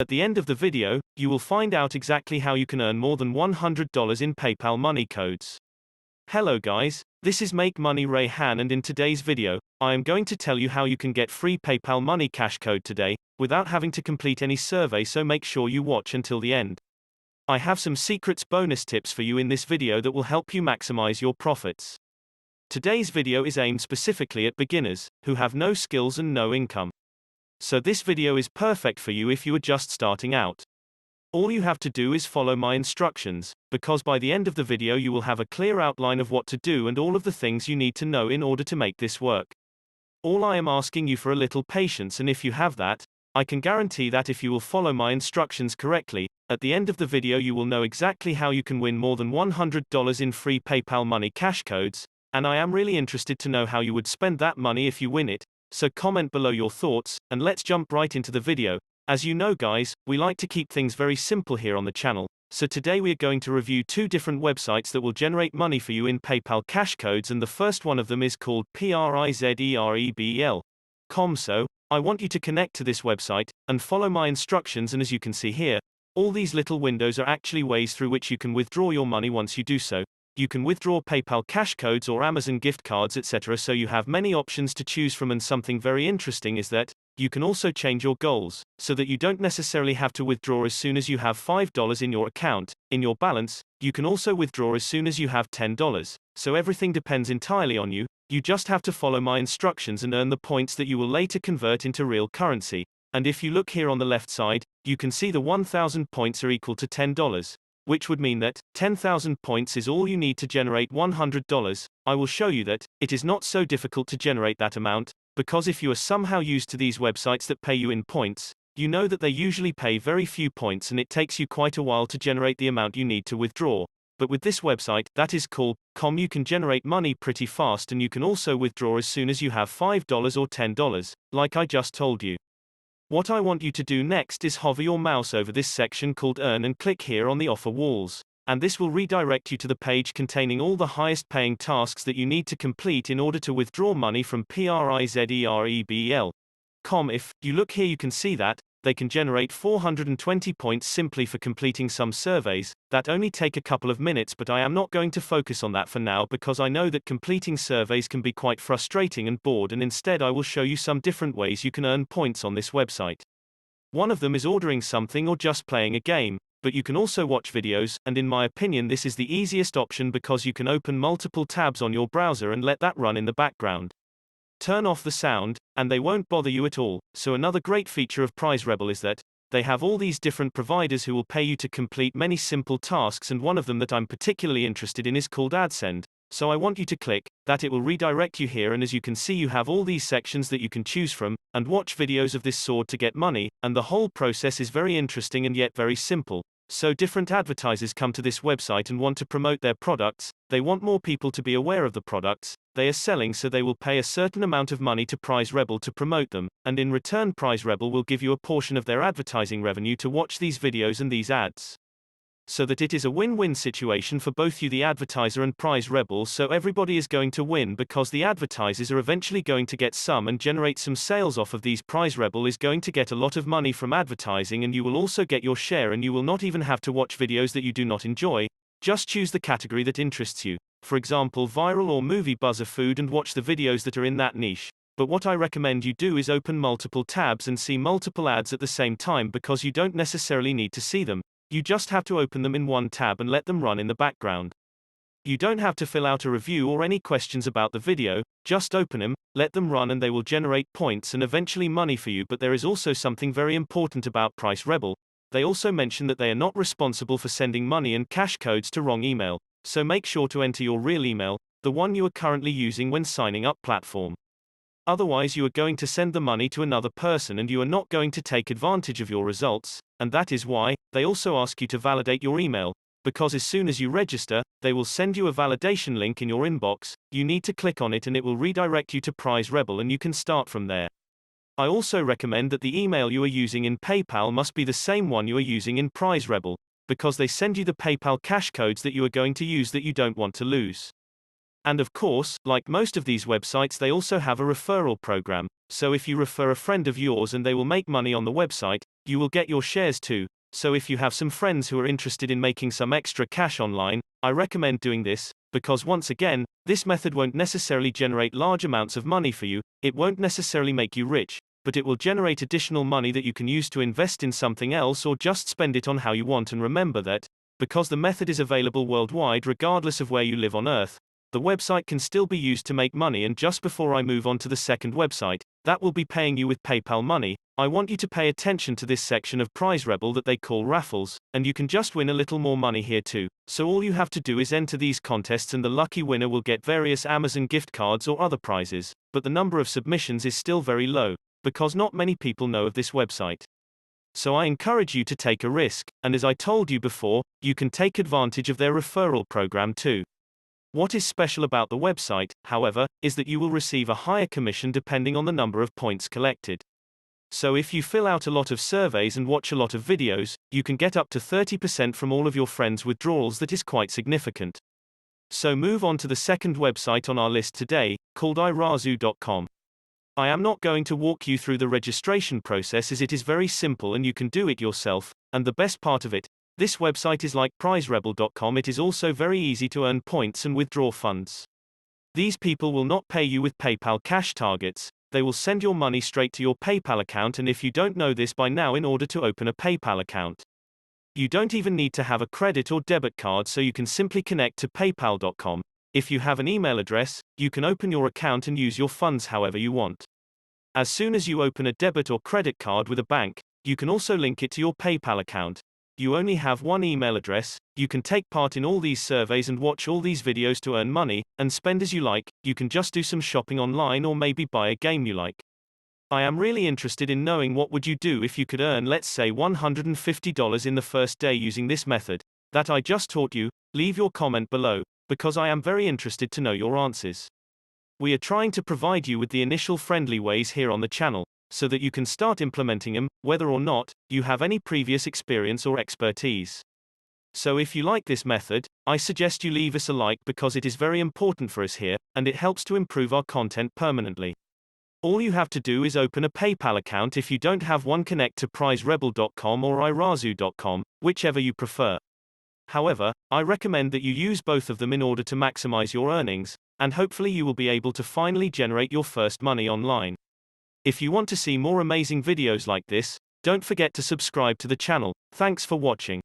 At the end of the video, you will find out exactly how you can earn more than $100 in PayPal money codes. Hello guys, this is Make Money Rayhan, and in today's video, I am going to tell you how you can get free PayPal money cash code today, without having to complete any survey, so make sure you watch until the end. I have some secrets bonus tips for you in this video that will help you maximize your profits. Today's video is aimed specifically at beginners, who have no skills and no income. So this video is perfect for you if you are just starting out. All you have to do is follow my instructions, because by the end of the video you will have a clear outline of what to do and all of the things you need to know in order to make this work. All I am asking you for a little patience, and if you have that, I can guarantee that if you will follow my instructions correctly, at the end of the video you will know exactly how you can win more than $100 in free PayPal money cash codes, and I am really interested to know how you would spend that money if you win it, so comment below your thoughts, and let's jump right into the video. As you know guys, we like to keep things very simple here on the channel, so today we are going to review two different websites that will generate money for you in PayPal cash codes, and the first one of them is called PRIZEREBL.com. So, I want you to connect to this website, and follow my instructions, and as you can see here, all these little windows are actually ways through which you can withdraw your money once you do so. You can withdraw PayPal cash codes or Amazon gift cards, etc. So you have many options to choose from, and something very interesting is that you can also change your goals, so that you don't necessarily have to withdraw as soon as you have $5 in your account, in your balance. You can also withdraw as soon as you have $10. So everything depends entirely on you. You just have to follow my instructions and earn the points that you will later convert into real currency. And if you look here on the left side, you can see the 1,000 points are equal to $10. Which would mean that 10,000 points is all you need to generate $100. I will show you that it is not so difficult to generate that amount, because if you are somehow used to these websites that pay you in points, you know that they usually pay very few points and it takes you quite a while to generate the amount you need to withdraw. But with this website, that is called .com, you can generate money pretty fast, and you can also withdraw as soon as you have $5 or $10, like I just told you. What I want you to do next is hover your mouse over this section called Earn and click here on the offer walls. And this will redirect you to the page containing all the highest paying tasks that you need to complete in order to withdraw money from PRIZEREBL.com. If you look here, you can see that they can generate 420 points simply for completing some surveys that only take a couple of minutes, but I am not going to focus on that for now because I know that completing surveys can be quite frustrating and bored, and instead I will show you some different ways you can earn points on this website. One of them is ordering something or just playing a game, but you can also watch videos, and in my opinion this is the easiest option because you can open multiple tabs on your browser and let that run in the background. Turn off the sound, and they won't bother you at all. So another great feature of PrizeRebel is that they have all these different providers who will pay you to complete many simple tasks, and one of them that I'm particularly interested in is called AdSend. So I want you to click that, it will redirect you here, and as you can see you have all these sections that you can choose from, and watch videos of this sword to get money, and the whole process is very interesting and yet very simple. So different advertisers come to this website and want to promote their products. They want more people to be aware of the products they are selling, so they will pay a certain amount of money to PrizeRebel to promote them, and in return PrizeRebel will give you a portion of their advertising revenue to watch these videos and these ads. So that it is a win-win situation for both you, the advertiser, and PrizeRebel. So everybody is going to win because the advertisers are eventually going to get some and generate some sales off of these. PrizeRebel is going to get a lot of money from advertising, and you will also get your share, and you will not even have to watch videos that you do not enjoy. Just choose the category that interests you. For example, viral or movie buzzer food, and watch the videos that are in that niche. But what I recommend you do is open multiple tabs and see multiple ads at the same time, because you don't necessarily need to see them. You just have to open them in one tab and let them run in the background. You don't have to fill out a review or any questions about the video, just open them, let them run, and they will generate points and eventually money for you. But there is also something very important about PrizeRebel. They also mention that they are not responsible for sending money and cash codes to wrong email, so make sure to enter your real email, the one you are currently using when signing up platform. Otherwise you are going to send the money to another person and you are not going to take advantage of your results, and that is why they also ask you to validate your email, because as soon as you register, they will send you a validation link in your inbox. You need to click on it and it will redirect you to PrizeRebel, and you can start from there. I also recommend that the email you are using in PayPal must be the same one you are using in PrizeRebel, because they send you the PayPal cash codes that you are going to use that you don't want to lose. And of course, like most of these websites, they also have a referral program. So if you refer a friend of yours and they will make money on the website, you will get your shares too. So if you have some friends who are interested in making some extra cash online, I recommend doing this, because once again, this method won't necessarily generate large amounts of money for you, it won't necessarily make you rich, but it will generate additional money that you can use to invest in something else or just spend it on how you want. And remember that, because the method is available worldwide regardless of where you live on Earth, the website can still be used to make money. And just before I move on to the second website, that will be paying you with PayPal money, I want you to pay attention to this section of Prize Rebel that they call raffles, and you can just win a little more money here too. So all you have to do is enter these contests and the lucky winner will get various Amazon gift cards or other prizes, but the number of submissions is still very low, because not many people know of this website. So I encourage you to take a risk, and as I told you before, you can take advantage of their referral program too. What is special about the website, however, is that you will receive a higher commission depending on the number of points collected. So if you fill out a lot of surveys and watch a lot of videos, you can get up to 30% from all of your friends' withdrawals. That is quite significant. So move on to the second website on our list today, called irazoo.com. I am not going to walk you through the registration process as it is very simple and you can do it yourself, and the best part of it, this website is like PrizeRebel.com. It is also very easy to earn points and withdraw funds. These people will not pay you with PayPal cash targets, they will send your money straight to your PayPal account. And if you don't know this by now, in order to open a PayPal account, you don't even need to have a credit or debit card, so you can simply connect to PayPal.com. If you have an email address, you can open your account and use your funds however you want. As soon as you open a debit or credit card with a bank, you can also link it to your PayPal account. You only have one email address, you can take part in all these surveys and watch all these videos to earn money, and spend as you like. You can just do some shopping online or maybe buy a game you like. I am really interested in knowing what would you do if you could earn, let's say, $150 in the first day using this method that I just taught you. Leave your comment below, because I am very interested to know your answers. We are trying to provide you with the initial friendly ways here on the channel, so that you can start implementing them, whether or not you have any previous experience or expertise. So if you like this method, I suggest you leave us a like, because it is very important for us here, and it helps to improve our content permanently. All you have to do is open a PayPal account. If you don't have one, connect to PrizeRebel.com or irazoo.com, whichever you prefer. However, I recommend that you use both of them in order to maximize your earnings, and hopefully you will be able to finally generate your first money online. If you want to see more amazing videos like this, don't forget to subscribe to the channel. Thanks for watching.